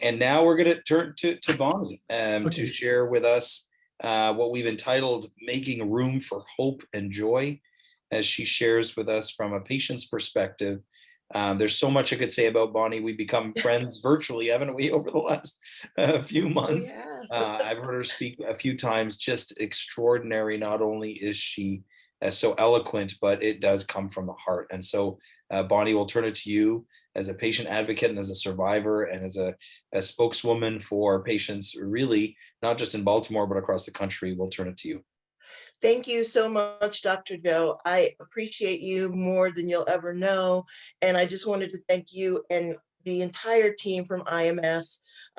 And now we're going to turn to Bonnie Okay. to share with us what we've entitled Making Room for Hope and Joy, as she shares with us from a patient's perspective. There's so much I could say about Bonnie. We've become friends virtually, haven't we, over the last few months? Yeah. I've heard her speak a few times, just extraordinary. Not only is she so eloquent, but it does come from the heart. And so, Bonnie, we'll turn it to you as a patient advocate and as a survivor and as a spokeswoman for patients, really, not just in Baltimore, but across the country. We'll turn it to you. Thank you so much, Dr. Joe. I appreciate you more than you'll ever know. And I just wanted to thank you and the entire team from IMF.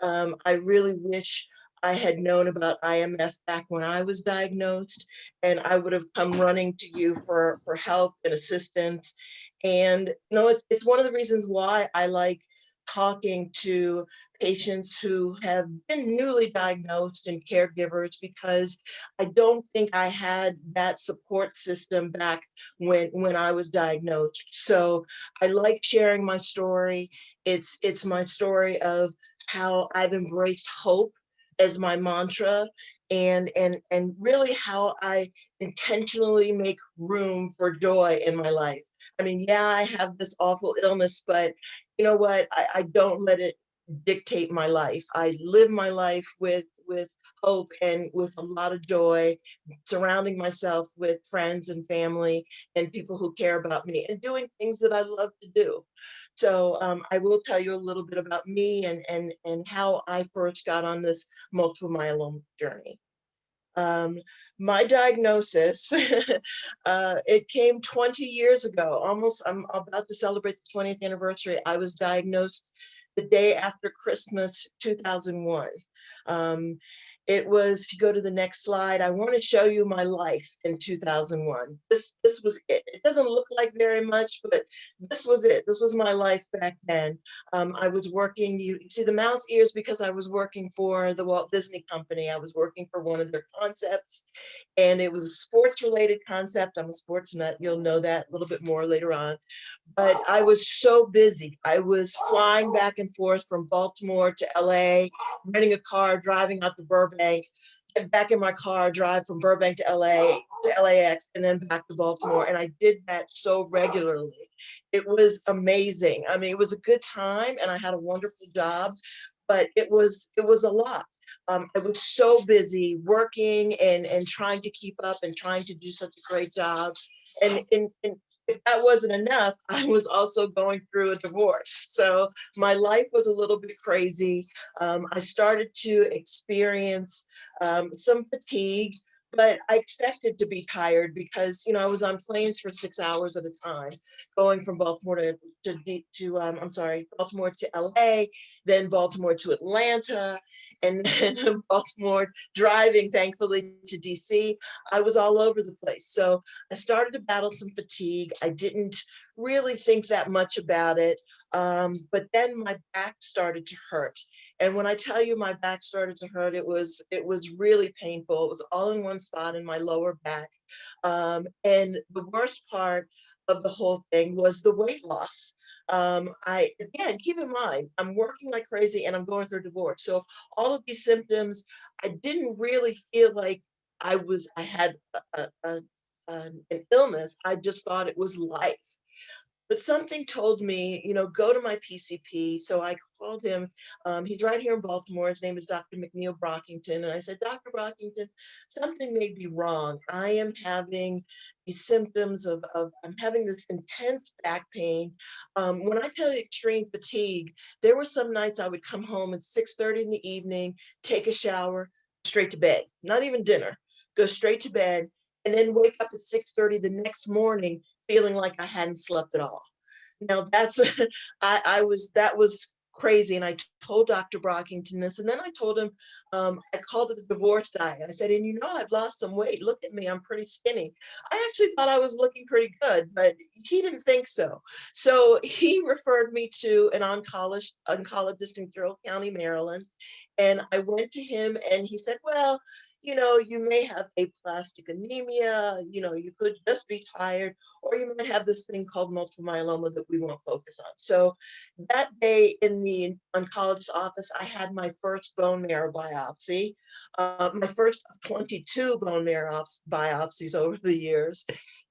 I really wish I had known about IMF back when I was diagnosed, and I would have come running to you for help and assistance. And it's one of the reasons why I like talking to patients who have been newly diagnosed and caregivers, because I don't think I had that support system back when I was diagnosed. So I like sharing my story. It's my story of how I've embraced hope as my mantra, and really how I intentionally make room for joy in my life. I mean, yeah, I have this awful illness, but you know what? I don't let it dictate my life. I live my life with hope and with a lot of joy, surrounding myself with friends and family and people who care about me and doing things that I love to do. So I will tell you a little bit about me and how I first got on this multiple myeloma journey. My diagnosis, it came 20 years ago, almost. I'm about to celebrate the 20th anniversary. I was diagnosed the day after Christmas, 2001. It was, if you go to the next slide, I want to show you my life in 2001. This was it. It doesn't look like very much, but this was it. This was my life back then. I was working, you see the mouse ears, because I was working for the Walt Disney Company. I was working for one of their concepts, and it was a sports related concept. I'm a sports nut. You'll know that a little bit more later on. But I was so busy. I was flying back and forth from Baltimore to LA, renting a car, driving out to Burbank, get back in my car, drive from Burbank to LA, to LAX, and then back to Baltimore. And I did that so regularly. It was amazing. I mean, it was a good time and I had a wonderful job, but it was a lot. I was so busy working and trying to keep up and trying to do such a great job. And if that wasn't enough, I was also going through a divorce. So my life was a little bit crazy. I started to experience some fatigue, but I expected to be tired because, I was on planes for 6 hours at a time, going from Baltimore Baltimore to LA, then Baltimore to Atlanta, and then Baltimore, driving, thankfully, to DC. I was all over the place. So I started to battle some fatigue. I didn't really think that much about it. But then my back started to hurt. And when I tell you my back started to hurt, it was really painful. It was all in one spot in my lower back. And the worst part of the whole thing was the weight loss. Again, keep in mind, I'm working like crazy and I'm going through a divorce. So all of these symptoms, I didn't really feel like I had an illness. I just thought it was life. But something told me, go to my PCP. So I called him. He's right here in Baltimore. His name is Dr. McNeil Brockington. And I said, Dr. Brockington, something may be wrong. I am having these symptoms of I'm having this intense back pain. When I tell you extreme fatigue, there were some nights I would come home at 6:30 in the evening, take a shower, straight to bed, not even dinner, go straight to bed, and then wake up at 6:30 the next morning feeling like I hadn't slept at all. Now that's that was crazy. And I told Dr. Brockington this, and then I told him, I called it the divorce diet. I said, and I've lost some weight. Look at me, I'm pretty skinny. I actually thought I was looking pretty good, but he didn't think so. So he referred me to an oncologist in Carroll County, Maryland. And I went to him and he said, well, you may have aplastic anemia, you could just be tired, or you might have this thing called multiple myeloma that we won't focus on. So that day in in the oncologist's office, I had my first bone marrow biopsy, my first of 22 bone marrow biopsies over the years.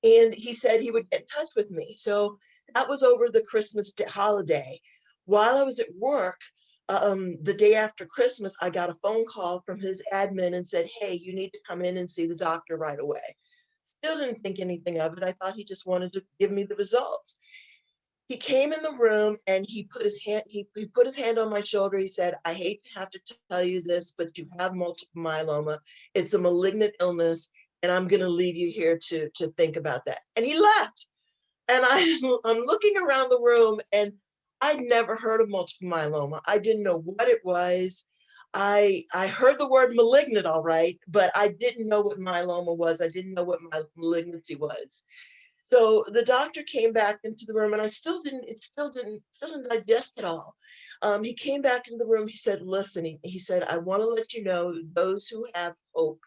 And he said he would get in touch with me. So that was over the Christmas holiday. While I was at work, the day after Christmas, I got a phone call from his admin and said, hey, you need to come in and see the doctor right away. Still didn't think anything of it. I thought he just wanted to give me the results. He came in the room and he put his hand on my shoulder. He said, I hate to have to tell you this, but you have multiple myeloma. It's a malignant illness, and I'm going to leave you here to think about that. And he left. And I'm looking around the room, and I'd never heard of multiple myeloma. I didn't know what it was. I heard the word malignant, all right, but I didn't know what myeloma was. I didn't know what my malignancy was. So the doctor came back into the room, and I still didn't digest it all. He came back into the room. He said, listen, he said, I want to let you know, those who have hope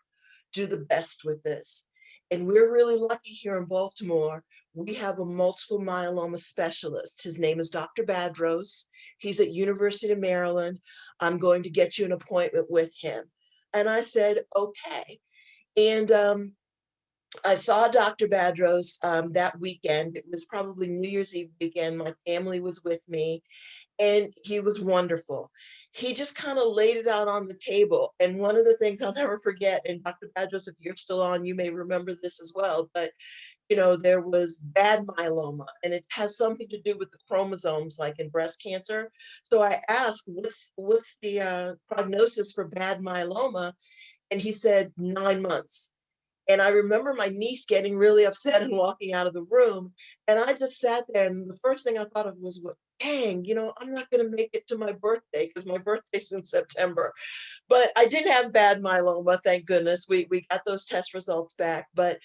do the best with this. And we're really lucky here in Baltimore. We have a multiple myeloma specialist. His name is Dr. Badros. He's at University of Maryland. I'm going to get you an appointment with him. And I said, okay. And I saw Dr. Badros that weekend. It was probably New Year's Eve weekend. My family was with me, and he was wonderful. He just kind of laid it out on the table. And one of the things I'll never forget, and Dr. Badros, if you're still on, you may remember this as well, but there was bad myeloma, and it has something to do with the chromosomes, like in breast cancer. So I asked, what's the prognosis for bad myeloma? And he said 9 months. And I remember my niece getting really upset and walking out of the room. And I just sat there, and the first thing I thought of was, well, dang, I'm not going to make it to my birthday, because my birthday's in September. But I didn't have bad myeloma, thank goodness. We got those test results back. But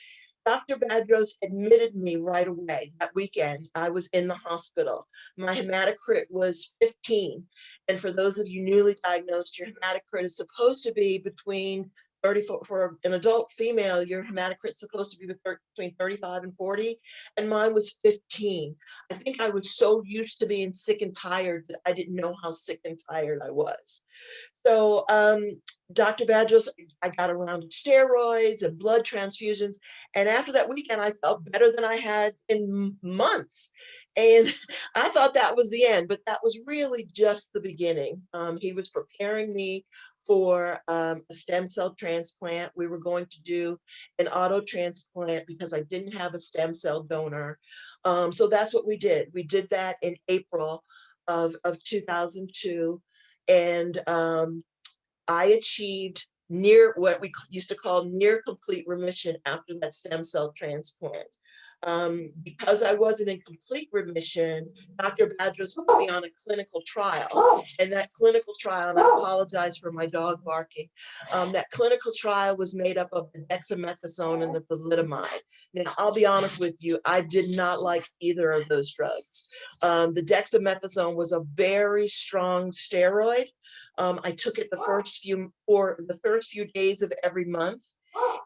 Dr. Badros admitted me right away that weekend. I was in the hospital. My hematocrit was 15. And for those of you newly diagnosed, your hematocrit is supposed to be between 34, for an adult female, your hematocrit is supposed to be between 35 and 40, and mine was 15. I think I was so used to being sick and tired that I didn't know how sick and tired I was. So Dr. Badros, I got a round of steroids and blood transfusions. And after that weekend, I felt better than I had in months. And I thought that was the end, but that was really just the beginning. He was preparing me for a stem cell transplant. We were going to do an auto transplant because I didn't have a stem cell donor. So that's what we did. We did that in April of 2002. And I achieved what we used to call near complete remission after that stem cell transplant. Because I wasn't in complete remission, Dr. Badros put me on a clinical trial. And that clinical trial, and I apologize for my dog barking, that clinical trial was made up of the dexamethasone and the thalidomide. Now, I'll be honest with you, I did not like either of those drugs. The dexamethasone was a very strong steroid. I took it for the first few days of every month.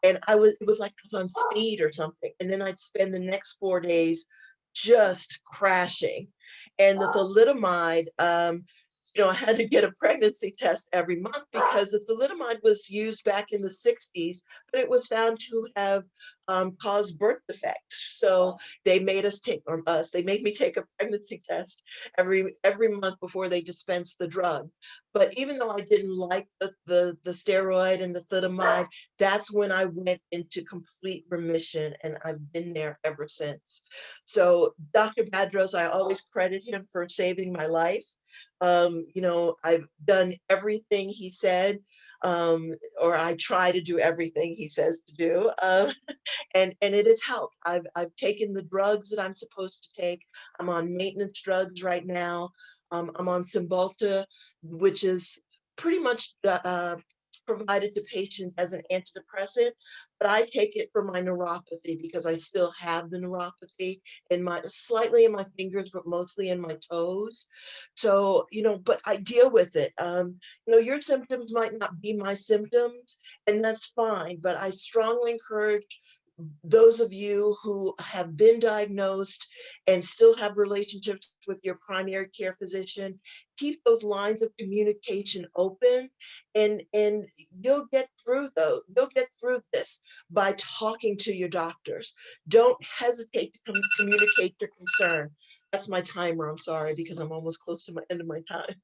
And it was like I was on speed or something. And then I'd spend the next 4 days just crashing. And the thalidomide, I had to get a pregnancy test every month because the thalidomide was used back in the 60s, but it was found to have caused birth defects. So they made me take a pregnancy test every month before they dispensed the drug. But even though I didn't like the steroid and the thalidomide, that's when I went into complete remission, and I've been there ever since. So Dr. Badros, I always credit him for saving my life. I've done everything he said, or I try to do everything he says to do, and it has helped. I've taken the drugs that I'm supposed to take. I'm on maintenance drugs right now. I'm on Cymbalta, which is pretty much provided to patients as an antidepressant, but I take it for my neuropathy because I still have the neuropathy slightly in my fingers, but mostly in my toes. So, but I deal with it. Your symptoms might not be my symptoms, and that's fine, but I strongly encourage those of you who have been diagnosed and still have relationships with your primary care physician. Keep those lines of communication open, and you'll get through though. You'll get through this by talking to your doctors. Don't hesitate to communicate your concern. That's my timer. I'm sorry, because I'm almost close to my end of my time.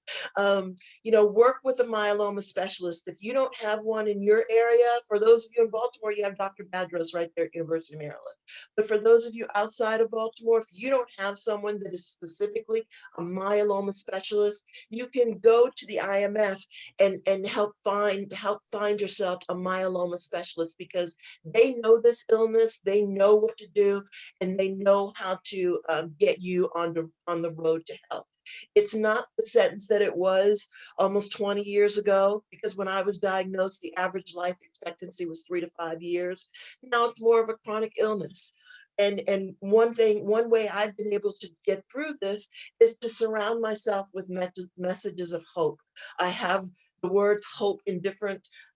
Work with a myeloma specialist. If you don't have one in your area, for those of you in Baltimore, you have Dr. Badros right there at University of Maryland. But for those of you outside of Baltimore, if you don't have someone that is specifically a myeloma specialist, you can go to the IMF and help find yourself a myeloma specialist, because they know this illness, they know what to do, and they know how to get you on the road to health. It's not the sentence that it was almost 20 years ago, because when I was diagnosed, the average life expectancy was 3 to 5 years. Now it's more of a chronic illness. And one way I've been able to get through this is to surround myself with messages of hope. I have the word hope in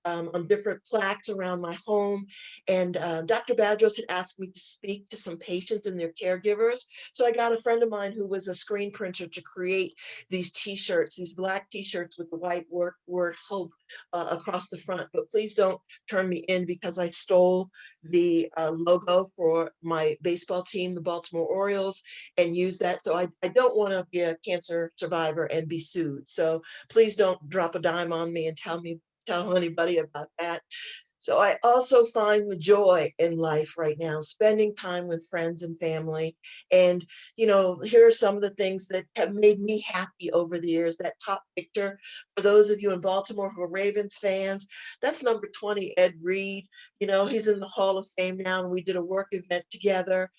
on different plaques around my home. And Dr. Badros had asked me to speak to some patients and their caregivers. So I got a friend of mine who was a screen printer to create these t-shirts, these black t-shirts with the white word hope across the front. But please don't turn me in, because I stole the logo for my baseball team, the Baltimore Orioles, and use that. So I don't want to be a cancer survivor and be sued. So please don't drop a dime on me and tell anybody about that. So I also find the joy in life right now, spending time with friends and family. And, here are some of the things that have made me happy over the years. That top picture, for those of you in Baltimore who are Ravens fans, that's number 20, Ed Reed. He's in the Hall of Fame now, and we did a work event together.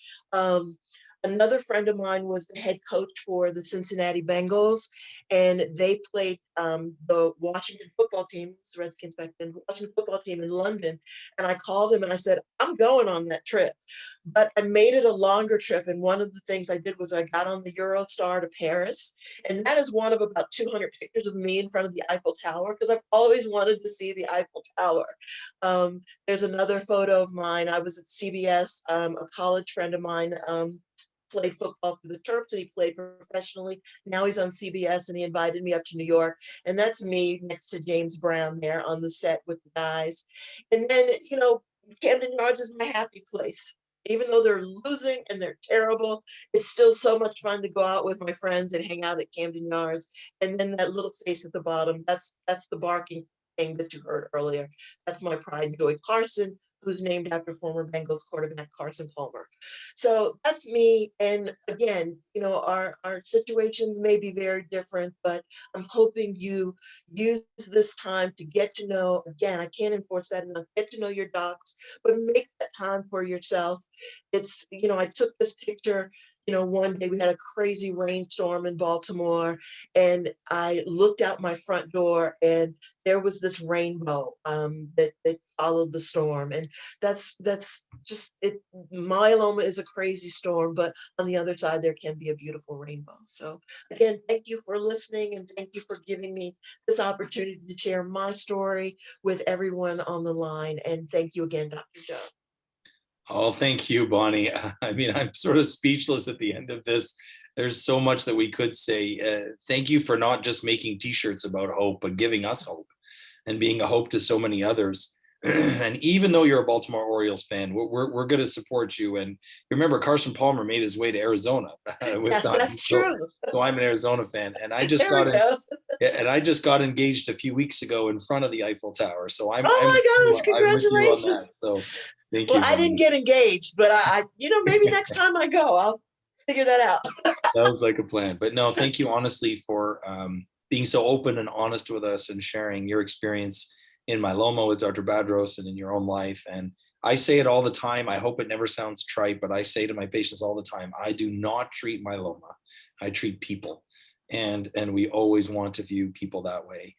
Another friend of mine was the head coach for the Cincinnati Bengals, and they played the Washington football team, the Redskins back then, Washington football team in London. And I called him and I said, I'm going on that trip. But I made it a longer trip. And one of the things I did was I got on the Eurostar to Paris. And that is one of about 200 pictures of me in front of the Eiffel Tower, because I've always wanted to see the Eiffel Tower. There's another photo of mine. I was at CBS, a college friend of mine, played football for the Terps, and he played professionally. Now he's on CBS, and he invited me up to New York. And that's me next to James Brown there on the set with the guys. And then, Camden Yards is my happy place. Even though they're losing and they're terrible, it's still so much fun to go out with my friends and hang out at Camden Yards. And then that little face at the bottom, that's the barking thing that you heard earlier. That's my pride and joy. Carson, who's named after former Bengals quarterback Carson Palmer. So that's me. And again, our situations may be very different, but I'm hoping you use this time to get to know, again, I can't enforce that enough, get to know your docs, but make that time for yourself. It's, I took this picture. One day we had a crazy rainstorm in Baltimore, and I looked out my front door, and there was this rainbow that followed the storm. And that's just it. Myeloma is a crazy storm, but on the other side, there can be a beautiful rainbow. So again, thank you for listening, and thank you for giving me this opportunity to share my story with everyone on the line. And thank you again, Dr. Joe. Oh, thank you, Bonnie. I mean, I'm sort of speechless at the end of this. There's so much that we could say. Thank you for not just making t-shirts about hope, but giving us hope and being a hope to so many others. And even though you're a Baltimore Orioles fan, we're going to support you. And remember, Carson Palmer made his way to Arizona with Yes, time. that's true. So I'm an Arizona fan, and I just got engaged a few weeks ago in front of the Eiffel Tower. So I'm Oh my gosh, I'm with you on congratulations. that. So thank Well, you, I didn't Bonnie. get engaged, but I maybe next time I go, I'll figure that out. Sounds like a plan. But no, thank you honestly for being so open and honest with us and sharing your experience in myeloma with Dr. Badros and in your own life. And I say it all the time. I hope it never sounds trite, but I say to my patients all the time, I do not treat myeloma. I treat people. And we always want to view people that way.